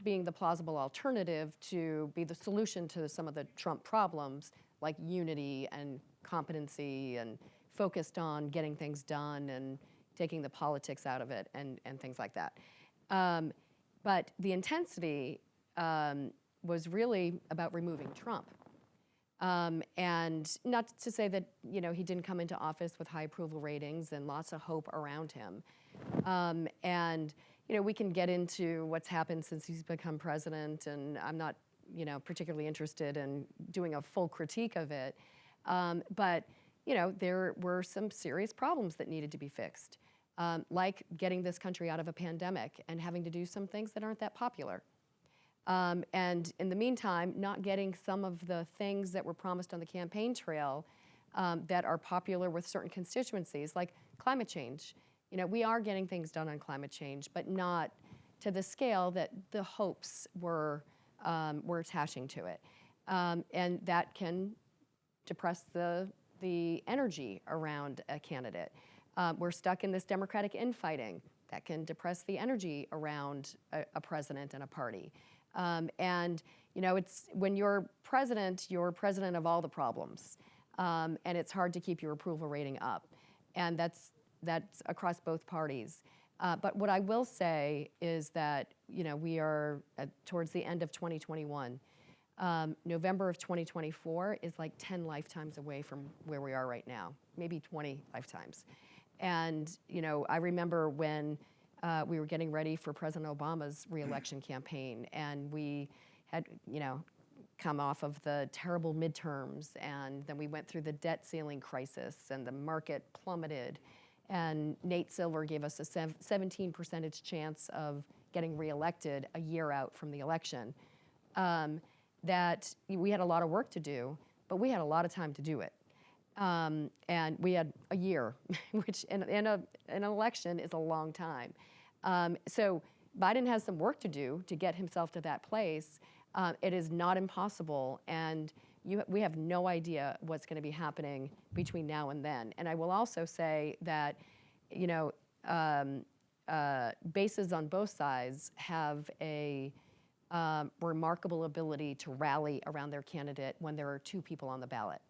being the plausible alternative to be the solution to some of the Trump problems, like unity and competency, and focused on getting things done and taking the politics out of it and things like that. But the intensity was really about removing Trump. And not to say that, he didn't come into office with high approval ratings and lots of hope around him. And, we can get into what's happened since he's become president, and I'm not, particularly interested in doing a full critique of it. But, there were some serious problems that needed to be fixed, like getting this country out of a pandemic and having to do some things that aren't that popular. And in the meantime, not getting some of the things that were promised on the campaign trail that are popular with certain constituencies, like climate change. We are getting things done on climate change, but not to the scale that the hopes were attaching to it. And that can depress the energy around a candidate. We're stuck in this Democratic infighting. That can depress the energy around a president and a party. And it's when you're president of all the problems, and it's hard to keep your approval rating up, and that's across both parties. But what I will say is that, we are towards the end of 2021. November of 2024 is like 10 lifetimes away from where we are right now, maybe 20 lifetimes. And, I remember when we were getting ready for President Obama's reelection campaign, and we had, come off of the terrible midterms, and then we went through the debt ceiling crisis, and the market plummeted. And Nate Silver gave us a 17% chance of getting reelected a year out from the election. That we had a lot of work to do, but we had a lot of time to do it. And we had a year, which in an election is a long time. So Biden has some work to do to get himself to that place. It is not impossible, and we have no idea what's going to be happening between now and then. And I will also say that, bases on both sides have a remarkable ability to rally around their candidate when there are two people on the ballot,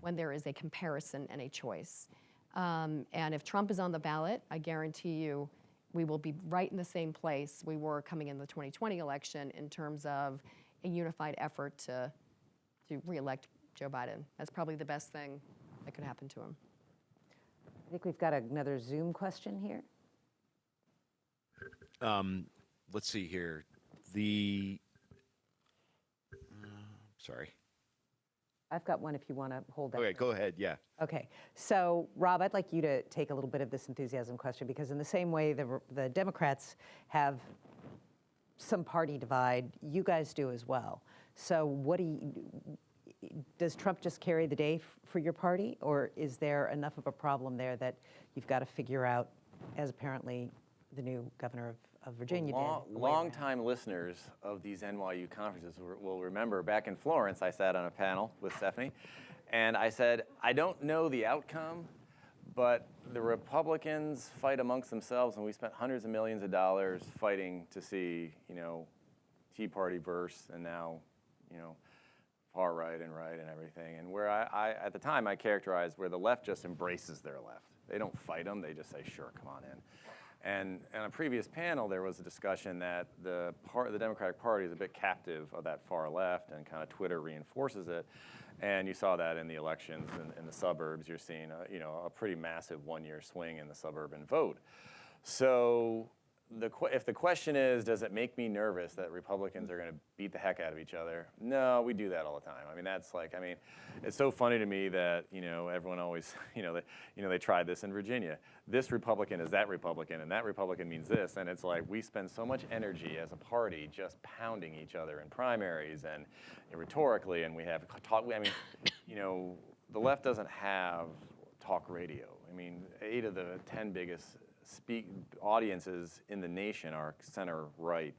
when there is a comparison and a choice. And if Trump is on the ballot, I guarantee you we will be right in the same place we were coming in the 2020 election in terms of a unified effort to reelect Joe Biden. That's probably the best thing that could happen to him. I think we've got another Zoom question here. Let's see here. Sorry. I've got one if you want to hold that. Okay, go ahead. Yeah. Okay, so Rob, I'd like you to take a little bit of this enthusiasm question, because in the same way the Democrats have some party divide, you guys do as well. So does Trump just carry the day for your party, or is there enough of a problem there that you've got to figure out, as apparently the new governor of Virginia did? Long-time listeners of these NYU conferences will remember back in Florence, I sat on a panel with Stephanie, and I said, I don't know the outcome, but the Republicans fight amongst themselves, and we spent hundreds of millions of dollars fighting to see, Tea Party verse, and now, far right and everything. And where I at the time, I characterized where the left just embraces their left. They don't fight them, they just say, sure, come on in. And on a previous panel, there was a discussion that the Democratic Party is a bit captive of that far left, and kind of Twitter reinforces it. And you saw that in the elections in the suburbs. You're seeing a pretty massive one-year swing in the suburban vote. So if the question is, does it make me nervous that Republicans are going to beat the heck out of each other? No, we do that all the time. I mean, it's so funny to me that, everyone always, they tried this in Virginia. This Republican is that Republican, and that Republican means this. And it's like, we spend so much energy as a party just pounding each other in primaries and rhetorically, and we have talk. The left doesn't have talk radio. 8 of the 10 biggest audiences in the nation are center-right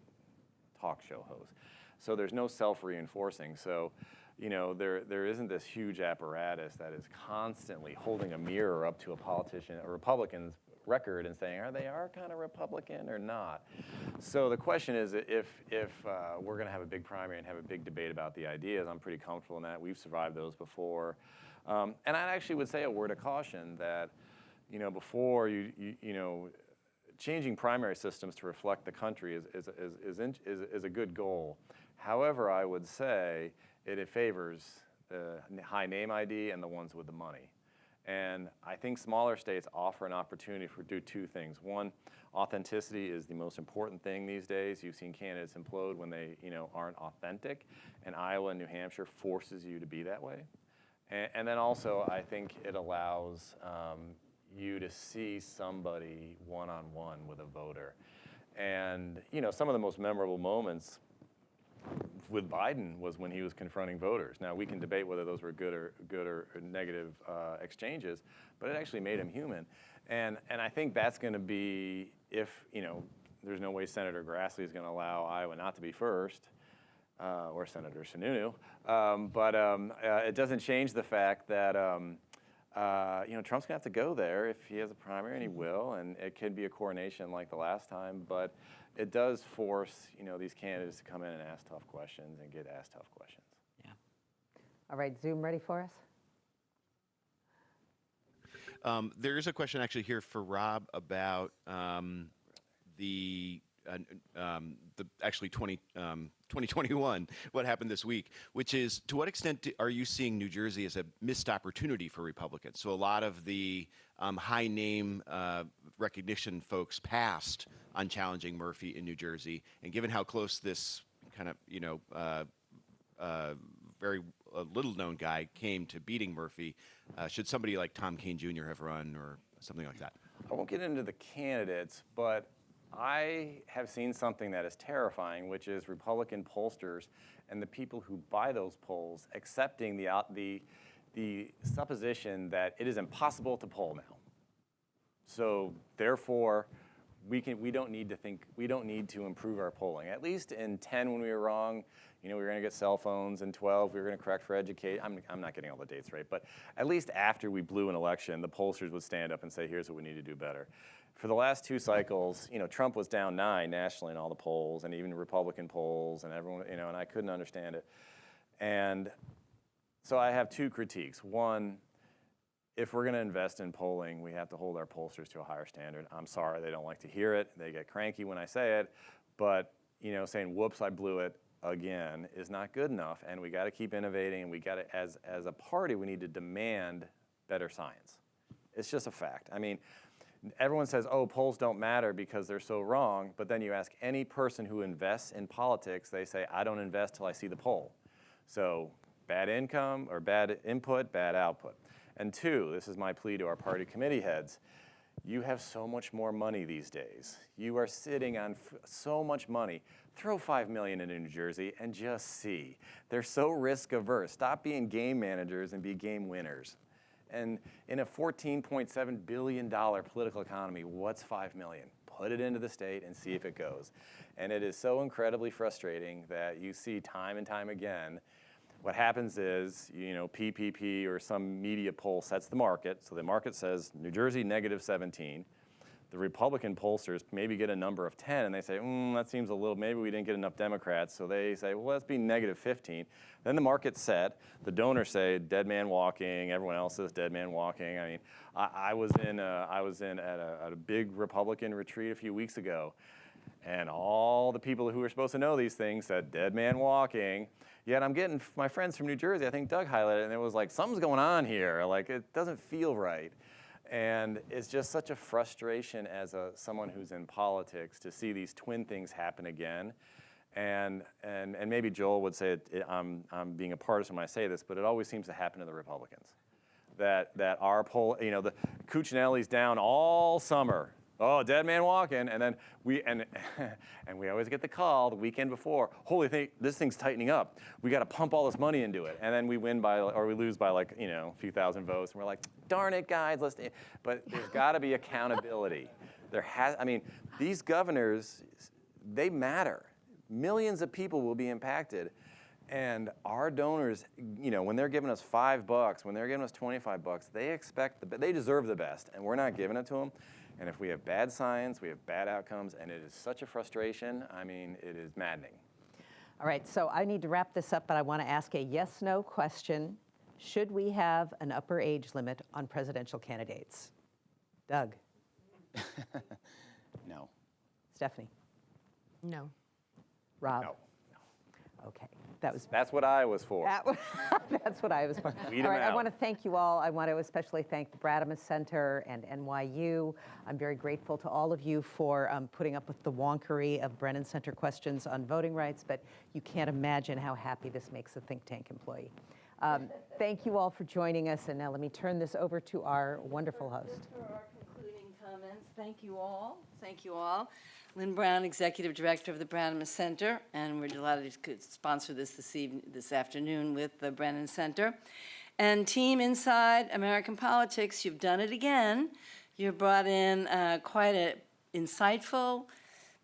talk show hosts. So there's no self-reinforcing. So, there isn't this huge apparatus that is constantly holding a mirror up to a Republican's record and saying, are they kind of Republican or not? So the question is, if we're going to have a big primary and have a big debate about the ideas, I'm pretty comfortable in that. We've survived those before. And I actually would say a word of caution that, before changing primary systems to reflect the country is a good goal. However, I would say it favors the high name ID and the ones with the money. And I think smaller states offer an opportunity to do two things. One, authenticity is the most important thing these days. You've seen candidates implode when they aren't authentic, and Iowa and New Hampshire forces you to be that way. And then also, I think it allows you to see somebody one-on-one with a voter. And some of the most memorable moments with Biden was when he was confronting voters. Now, we can debate whether those were good or negative exchanges, but it actually made him human. And I think that's going to be, if there's no way Senator Grassley is going to allow Iowa not to be first, or Senator Sununu, but it doesn't change the fact that Trump's gonna have to go there if he has a primary, and he will, and it could be a coronation like the last time, but it does force these candidates to come in and ask tough questions and get asked tough questions. Yeah. All right, Zoom ready for us? There is a question actually here for Rob about actually 2021, what happened this week, which is, to what extent are you seeing New Jersey as a missed opportunity for Republicans? So a lot of the high name recognition folks passed on challenging Murphy in New Jersey, and given how close this kind of, very little known guy came to beating Murphy, should somebody like Tom Kean Jr. have run or something like that? I won't get into the candidates, but I have seen something that is terrifying, which is Republican pollsters and the people who buy those polls accepting the supposition that it is impossible to poll now. So therefore, we don't need to improve our polling. At least in 10, when we were wrong, we were going to get cell phones. In 12, we were going to correct for education. I'm not getting all the dates right, but at least after we blew an election, the pollsters would stand up and say, here's what we need to do better. For the last 2 cycles, Trump was down 9 nationally in all the polls, and even Republican polls, and everyone, and I couldn't understand it. And so I have 2 critiques. One, if we're going to invest in polling, we have to hold our pollsters to a higher standard. I'm sorry, they don't like to hear it. They get cranky when I say it, but saying, whoops, I blew it again is not good enough, and we got to keep innovating, and we got to, as a party, we need to demand better science. It's just a fact. I mean, everyone says, oh, polls don't matter because they're so wrong, but then you ask any person who invests in politics, they say, I don't invest till I see the poll. So bad income or bad input, bad output. And 2, this is my plea to our party committee heads, you have so much more money these days. You are sitting on so much money. Throw $5 million into New Jersey and just see. They're so risk averse. Stop being game managers and be game winners. And in a $14.7 billion political economy, what's $5 million? Put it into the state and see if it goes. And it is so incredibly frustrating that you see time and time again, what happens is, PPP or some media poll sets the market. So the market says New Jersey -17. The Republican pollsters maybe get a number of 10, and they say, that seems a little, maybe we didn't get enough Democrats. So they say, well, let's be -15. Then the market's set. The donors say, dead man walking. Everyone else says, dead man walking. I mean, I was at a big Republican retreat a few weeks ago, and all the people who were supposed to know these things said, dead man walking. Yet I'm getting my friends from New Jersey, I think Doug highlighted it, and it was like, something's going on here. Like, it doesn't feel right. And it's just such a frustration as someone who's in politics to see these twin things happen again. And maybe Joel would say I'm being a partisan when I say this, but it always seems to happen to the Republicans. That our poll, the Cuccinelli's down all summer. Oh, dead man walking, and then we always get the call the weekend before. Holy thing, this thing's tightening up. We got to pump all this money into it, and then we win by, or we lose by a few thousand votes, and we're like, darn it, guys, let's. But there's got to be accountability. These governors, they matter. Millions of people will be impacted, and our donors, when they're giving us $5, when they're giving us $25, they deserve the best, and we're not giving it to them. And if we have bad science, we have bad outcomes, and it is such a frustration. I mean, it is maddening. All right, so I need to wrap this up, but I want to ask a yes/no question. Should we have an upper age limit on presidential candidates? Doug? No. Stephanie? No. Rob? No. Okay. That's what I was for. That's what I was for. Weed All right, them I out. want to thank you all. I want to especially thank the Brademas Center and NYU. I'm very grateful to all of you for putting up with the wonkery of Brennan Center questions on voting rights, but you can't imagine how happy this makes a think tank employee. Thank you all for joining us, and now let me turn this over to our wonderful host. For our concluding comments, thank you all. Thank you all. Lynn Brown, Executive Director of the Brademas Center, and we're delighted to sponsor this afternoon with the Brennan Center. And team inside American politics, you've done it again. You've brought in quite an insightful,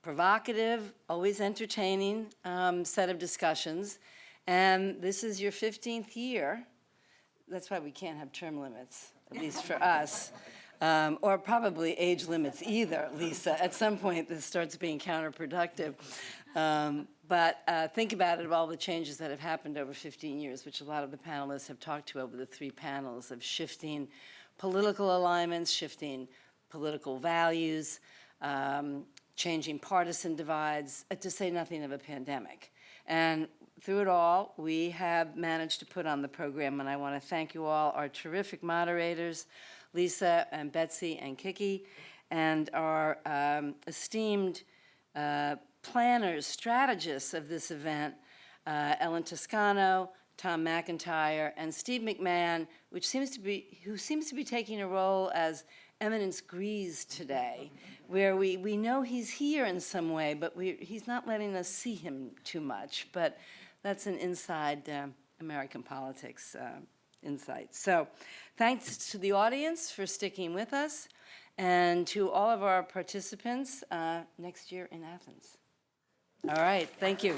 provocative, always entertaining set of discussions. And this is your 15th year. That's why we can't have term limits, at least for us. Or probably age limits either, Lisa. At some point, this starts being counterproductive. But think about it, of all the changes that have happened over 15 years, which a lot of the panelists have talked to over the 3 panels, of shifting political alignments, shifting political values, changing partisan divides, to say nothing of a pandemic. And through it all, we have managed to put on the program, and I want to thank you all, our terrific moderators, Lisa and Betsy and Kiki, and our esteemed planners, strategists of this event, Ellen Toscano, Tom McIntyre, and Steve McMahon, who seems to be taking a role as Eminence Grease today, where we know he's here in some way, but he's not letting us see him too much. But that's an inside American politics insight. So thanks to the audience for sticking with us, and to all of our participants next year in Athens. All right, thank you.